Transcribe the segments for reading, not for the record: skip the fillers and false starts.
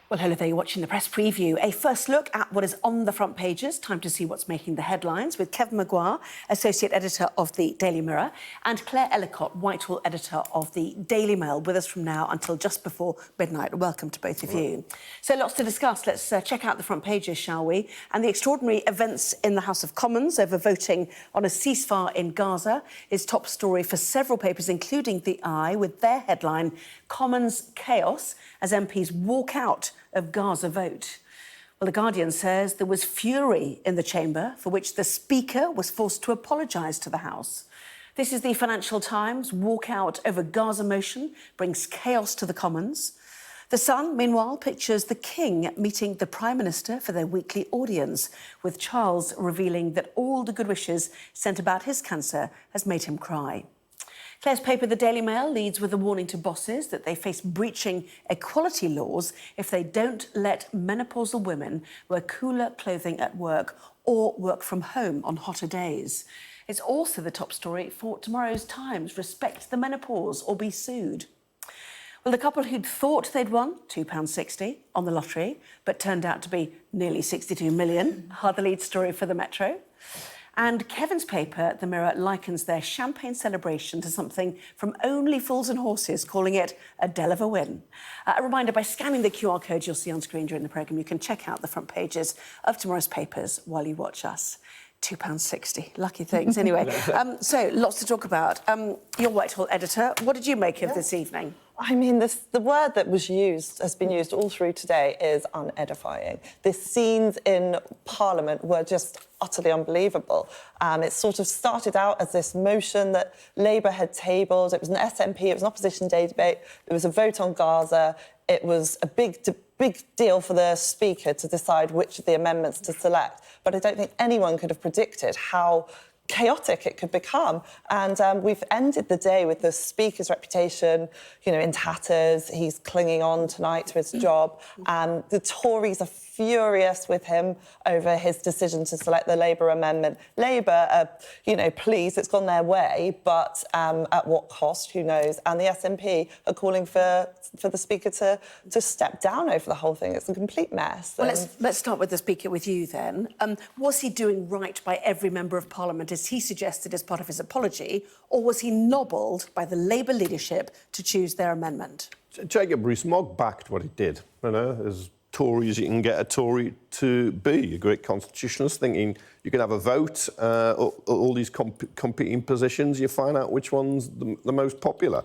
Well, hello there, you're watching the press preview. A first look at what is on the front pages. Time to see what's making the headlines with Kevin Maguire, Associate Editor of the Daily Mirror, and Claire Ellicott, Whitehall Editor of the Daily Mail, with us from now until just before midnight. Welcome to both of you. So lots to discuss. Let's check out the front pages, shall we? And the extraordinary events in the House of Commons over voting on a ceasefire in Gaza is top story for several papers, including The Eye, with their headline, Commons Chaos, as MPs walk out of Gaza vote. Well, The Guardian says there was fury in the chamber, for which the Speaker was forced to apologise to the House. This is the Financial Times. Walkout over Gaza motion brings chaos to the Commons. The Sun, meanwhile, pictures the King meeting the Prime Minister for their weekly audience, with Charles revealing that all the good wishes sent about his cancer has made him cry. Claire's paper, The Daily Mail, leads with a warning to bosses that they face breaching equality laws if they don't let menopausal women wear cooler clothing at work or work from home on hotter days. It's also the top story for tomorrow's Times, Respect the Menopause or Be Sued. Well, the couple who'd thought they'd won £2.60 on the lottery, but turned out to be nearly 62 million, are the lead story for the Metro. And Kevin's paper, The Mirror, likens their champagne celebration to something from Only Fools and Horses, calling it a del of a win. A reminder, by scanning the QR code you'll see on screen during the programme, you can check out the front pages of tomorrow's papers while you watch us. £2.60. Lucky things. Anyway, so lots to talk about. You're Whitehall Editor. What did you make of this evening? I mean, the word that has been used all through today is unedifying. The scenes in Parliament were just utterly unbelievable. It sort of started out as this motion that Labour had tabled. It was an SNP, it was an opposition day debate. There was a vote on Gaza. It was a big deal for the Speaker to decide which of the amendments to select. But I don't think anyone could have predicted how chaotic it could become. And we've ended the day with the Speaker's reputation, in tatters. He's clinging on tonight to his job. The Tories are furious with him over his decision to select the Labour amendment. Labour, pleased it's gone their way, but at what cost, who knows? And the SNP are calling for the Speaker to step down over the whole thing. It's a complete mess. Well, let's start with the Speaker, with you then. Was he doing right by every member of Parliament, as he suggested as part of his apology, or was he nobbled by the Labour leadership to choose their amendment? Jacob Rees-Mogg backed what he did, as Tory as you can get a Tory to be, a great constitutionalist, thinking you can have a vote, all these competing positions, you find out which one's the most popular.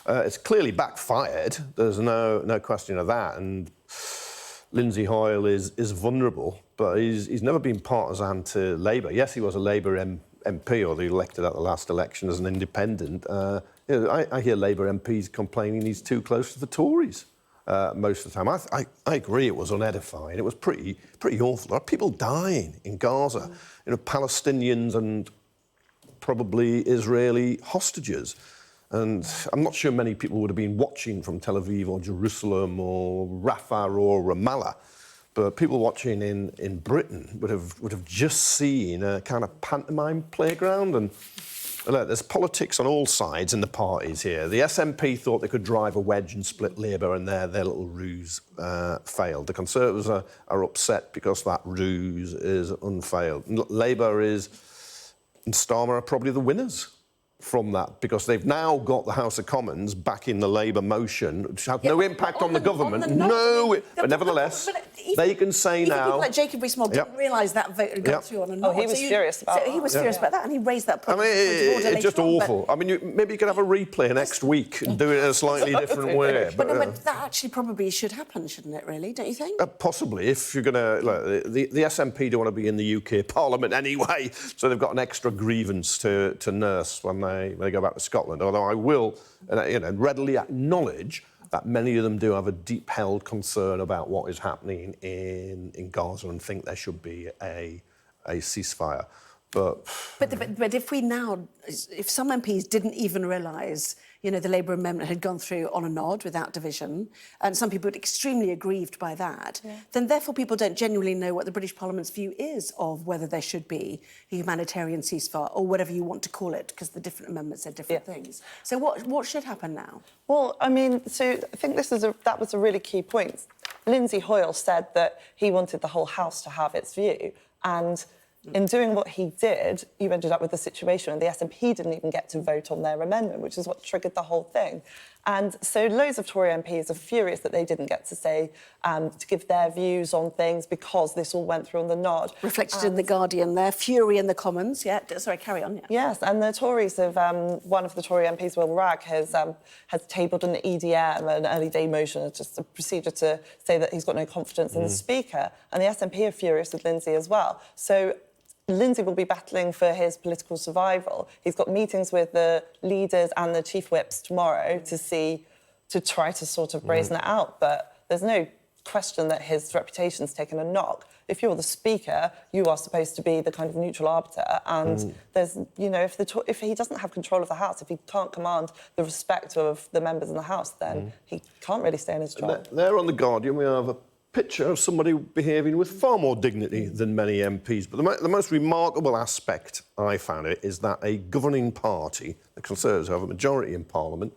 It's clearly backfired, there's no question of that, and Lindsay Hoyle is vulnerable, but he's never been partisan to Labour. Yes, he was a Labour MP, or they elected at the last election as an independent. I hear Labour MPs complaining he's too close to the Tories. Most of the time. I agree it was unedifying. It was pretty awful. There are people dying in Gaza, Palestinians and probably Israeli hostages. And I'm not sure many people would have been watching from Tel Aviv or Jerusalem or Rafah or Ramallah, but people watching in Britain would have just seen a kind of pantomime playground. And look, there's politics on all sides in the parties here. The SNP thought they could drive a wedge and split Labour, and their little ruse failed. The Conservatives are upset because that ruse is unfailed. Labour and Starmer are probably the winners from that, because they've now got the House of Commons back in the Labour motion, which had no impact on the government. But nevertheless, they can say now... People like Jacob Rees-Mogg didn't realise that vote had gone through on a nod. Oh, he was furious about that. He was furious about that, and he raised that point. It's just awful. I mean, maybe you could have a replay next week and do it in a slightly different way. But that actually probably should happen, shouldn't it, really? Don't you think? Possibly, if you're going to... The SNP don't want to be in the UK Parliament anyway, so they've got an extra grievance to nurse when they go back to Scotland. Although I will readily acknowledge that many of them do have a deep-held concern about what is happening in Gaza and think there should be a ceasefire. But if some MPs didn't even realise, the Labour amendment had gone through on a nod without division, and some people were extremely aggrieved by that, then therefore people don't genuinely know what the British Parliament's view is of whether there should be a humanitarian ceasefire or whatever you want to call it, because the different amendments said different things. So what should happen now? Well, I mean, so I think that was a really key point. Lindsay Hoyle said that he wanted the whole House to have its view. And in doing what he did, you ended up with a situation where the SNP didn't even get to vote on their amendment, which is what triggered the whole thing. And so loads of Tory MPs are furious that they didn't get to say, to give their views on things because this all went through on the nod. Reflected in The Guardian there, fury in the Commons. Yeah, sorry, carry on. Yeah. Yes, and the Tories have, one of the Tory MPs, Will Wragg, has tabled an EDM, an early day motion, just a procedure to say that he's got no confidence in the Speaker. And the SNP are furious with Lindsay as well. So Lindsay will be battling for his political survival. He's got meetings with the leaders and the chief whips tomorrow to try to sort of brazen it out. But there's no question that his reputation's taken a knock. If you're the Speaker, you are supposed to be the kind of neutral arbiter. And there's, you know, if he doesn't have control of the House, if he can't command the respect of the members in the House, then he can't really stay in his job. There on The Guardian, we have a picture of somebody behaving with far more dignity than many MPs. But the most remarkable aspect I found it is that a governing party, the Conservatives, who have a majority in Parliament,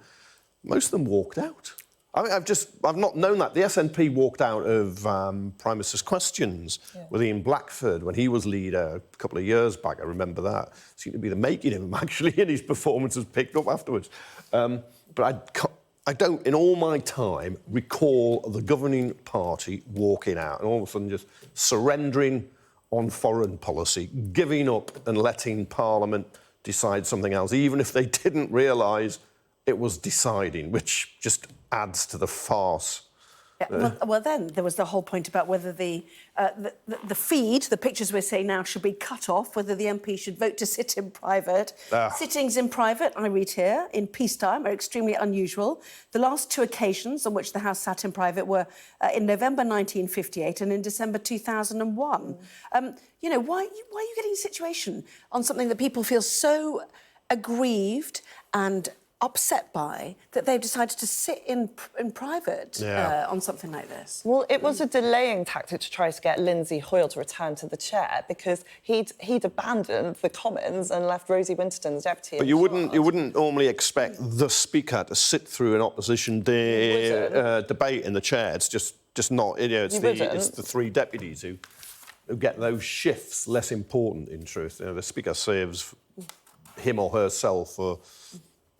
most of them walked out. I mean, I've not known that. The SNP walked out of Prime Minister's Questions with Ian Blackford when he was leader a couple of years back. I remember that. Seemed to be the making of him, actually, and his performances picked up afterwards. But I don't, in all my time, recall the governing party walking out and all of a sudden just surrendering on foreign policy, giving up and letting Parliament decide something else, even if they didn't realise it was deciding, which just adds to the farce. Yeah, well, then there was the whole point about whether the feed, the pictures we're seeing now, should be cut off, whether the MP should vote to sit in private. Sittings in private, I read here, in peacetime are extremely unusual. The last two occasions on which the House sat in private were in November 1958 and in December 2001. You know, why are you getting a situation on something that people feel so aggrieved and upset by that they've decided to sit in private on something like this? Well, it was a delaying tactic to try to get Lindsay Hoyle to return to the chair because he'd abandoned the Commons and left Rosie Winterton as deputy. But you wouldn't normally expect the Speaker to sit through an opposition debate in the chair. It's just not. You know, it's the three deputies who get those shifts less important. In truth, you know, the Speaker saves him or herself for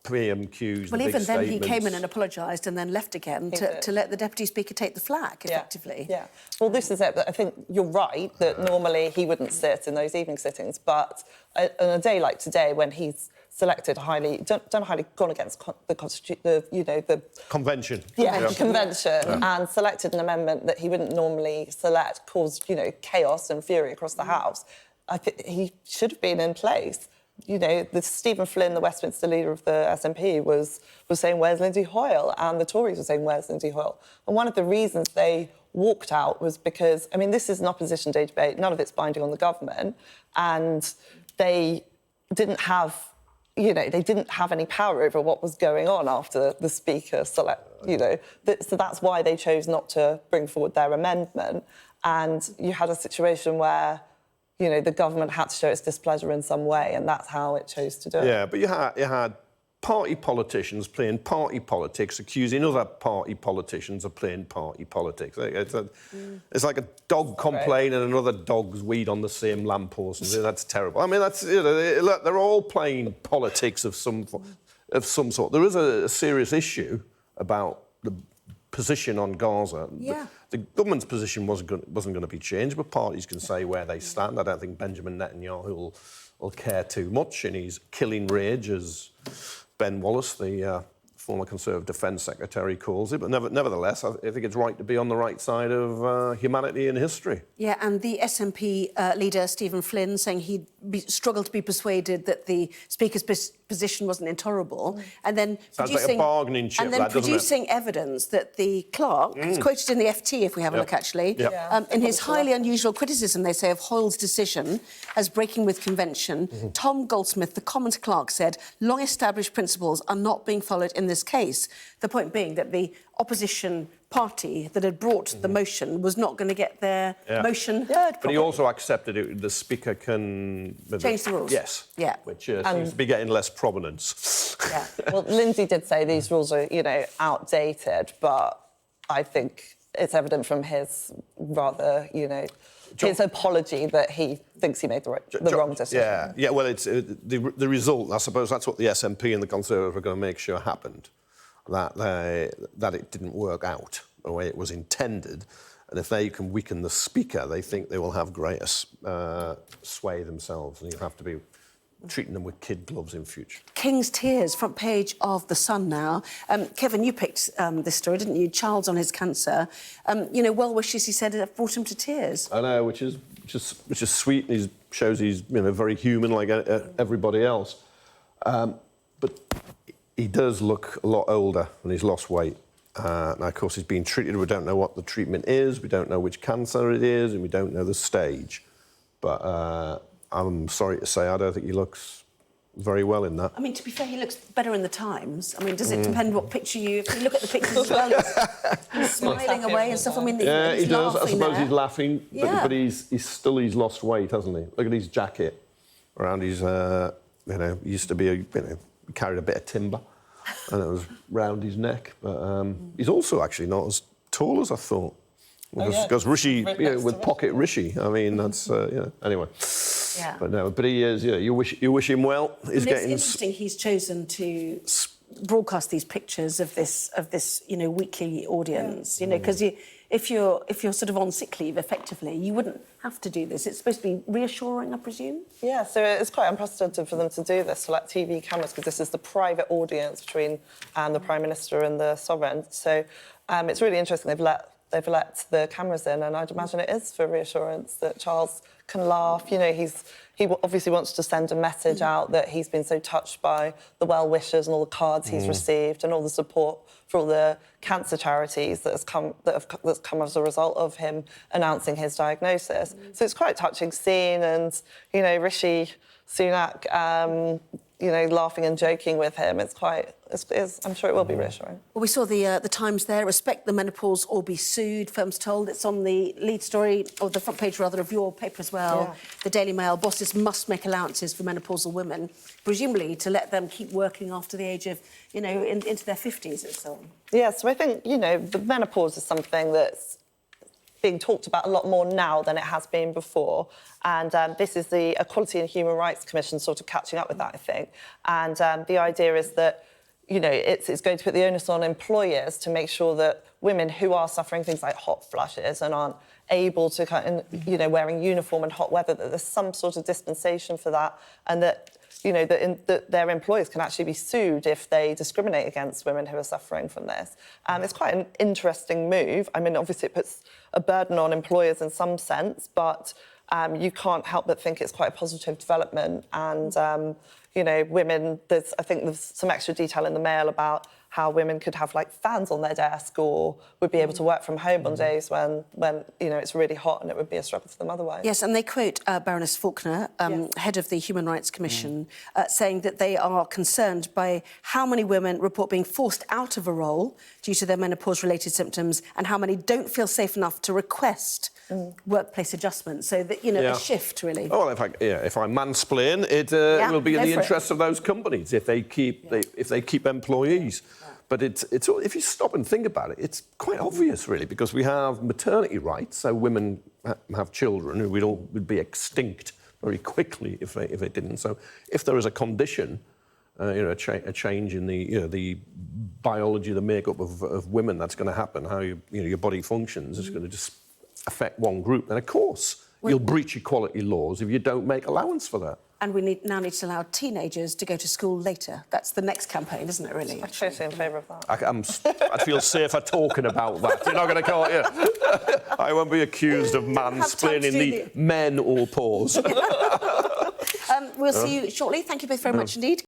PMQs. Well, even then he came in and apologised and then left again to let the Deputy Speaker take the flak, effectively. Yeah. Well, this is it. I think you're right that normally he wouldn't sit in those evening sittings, but on a day like today, when he's selected gone against the convention. The convention, and selected an amendment that he wouldn't normally select, caused, chaos and fury across the House. I think he should have been in place. You know, Stephen Flynn, the Westminster leader of the SNP, was saying, where's Lindsay Hoyle? And the Tories were saying, where's Lindsay Hoyle? And one of the reasons they walked out was because, I mean, this is an opposition day debate, none of it's binding on the government, and they didn't have any power over what was going on after the Speaker so that's why they chose not to bring forward their amendment. And you had a situation where the government had to show its displeasure in some way, and that's how it chose to do it. Yeah, but you had party politicians playing party politics, accusing other party politicians of playing party politics. It's like a dog complaining and another dog's weed on the same lamppost. That's terrible. I mean, they're all playing politics of some sort. There is a serious issue about the position on Gaza. Yeah. The government's position wasn't going to be changed, but parties can say where they stand. I don't think Benjamin Netanyahu will care too much in his killing rage, as Ben Wallace, the former Conservative Defence Secretary, calls it. But nevertheless, I think it's right to be on the right side of humanity and history. Yeah, and the SNP leader, Stephen Flynn, saying he'd struggled to be persuaded that the Speaker's position wasn't intolerable, and then sounds like a bargaining chip, and then producing evidence that the clerk, it's quoted in the FT, if we have a look, actually, in his highly unusual criticism, they say, of Hoyle's decision as breaking with convention, Tom Goldsmith, the Commons clerk, said long-established principles are not being followed in this case. The point being that the opposition party that had brought the motion was not going to get their motion heard. But he also accepted it. The Speaker can change the rules. Yes. Yeah. Which seems to be getting less prominence. Yeah. Well, Lindsay did say these rules are, outdated, but I think it's evident from his rather, his apology that he thinks he made the wrong decision. Yeah. Well, it's the result. I suppose that's what the SNP and the Conservatives are going to make sure happened. That it didn't work out the way it was intended. And if they can weaken the Speaker, they think they will have greater sway themselves, and you'll have to be treating them with kid gloves in future. King's tears, front page of The Sun now. Kevin, you picked this story, didn't you? Charles on his cancer. Well wishes, he said, have brought him to tears. I know, which is sweet. And he shows he's very human like everybody else. But he does look a lot older and he's lost weight. Now, of course, he's been treated. We don't know what the treatment is. We don't know which cancer it is, and we don't know the stage. But I'm sorry to say, I don't think he looks very well in that. I mean, to be fair, he looks better in the Times. I mean, does it depend what picture you... If you look at the pictures as well, he's smiling away and stuff. I mean, yeah, he does. I suppose there. he's laughing, but he's lost weight, hasn't he? Look at his jacket around his... he used to be, he carried a bit of timber, and it was round his neck. But he's also actually not as tall as I thought. Because Rishi, with Pocket Rishi, I mean, that's, anyway. Yeah. But he is, you wish him well. It's interesting he's chosen to broadcast these pictures of this weekly audience, because if you're sort of on sick leave, effectively, you wouldn't have to do this. It's supposed to be reassuring, I presume? Yeah, so it's quite unprecedented for them to do this, to let TV cameras, because this is the private audience between the Prime Minister and the Sovereign. So it's really interesting they've let the cameras in, and I'd imagine it is for reassurance that Charles can laugh. He obviously wants to send a message out that he's been so touched by the well wishes and all the cards he's received and all the support for all the cancer charities that's come as a result of him announcing his diagnosis. So it's quite a touching scene, and Rishi Sunak, laughing and joking with him. I'm sure it will be reassuring. Well, we saw the Times there, respect the menopause or be sued, firms told. It's on the lead story, or the front page, rather, of your paper as well. Yeah. The Daily Mail, bosses must make allowances for menopausal women, presumably to let them keep working after the age of, into their 50s and so on. Yeah, so I think, the menopause is something that's being talked about a lot more now than it has been before. And this is the Equality and Human Rights Commission sort of catching up with that, I think. And the idea is that, it's going to put the onus on employers to make sure that women who are suffering things like hot flushes and aren't able to, wearing uniform in hot weather, that there's some sort of dispensation for that, and that, that their employers can actually be sued if they discriminate against women who are suffering from this. It's quite an interesting move. I mean, obviously it puts a burden on employers in some sense, but you can't help but think it's quite a positive development. And, women, I think there's some extra detail in the Mail about how women could have, fans on their desk or would be able to work from home on days when it's really hot, and it would be a struggle for them otherwise. Yes, and they quote Baroness Faulkner, head of the Human Rights Commission, saying that they are concerned by how many women report being forced out of a role due to their menopause-related symptoms and how many don't feel safe enough to request workplace adjustments. So that, a shift, really. Oh, well, if I mansplain, it will be in the interest of those companies if they keep employees. But it's if you stop and think about it, it's quite obvious, really, because we have maternity rights, so women have children who would be extinct very quickly if they didn't. So if there is a condition, a change in the biology, the makeup of women, that's going to happen, how your body functions, is going to just affect one group. And of course, you'll breach equality laws if you don't make allowance for that. And we now need to allow teenagers to go to school later. That's the next campaign, isn't it, really? I'm totally in favour of that. I'd feel safer talking about that. You're not going to call it. Yeah. I won't be accused of mansplaining the men or pause. We'll see you shortly. Thank you both very much indeed.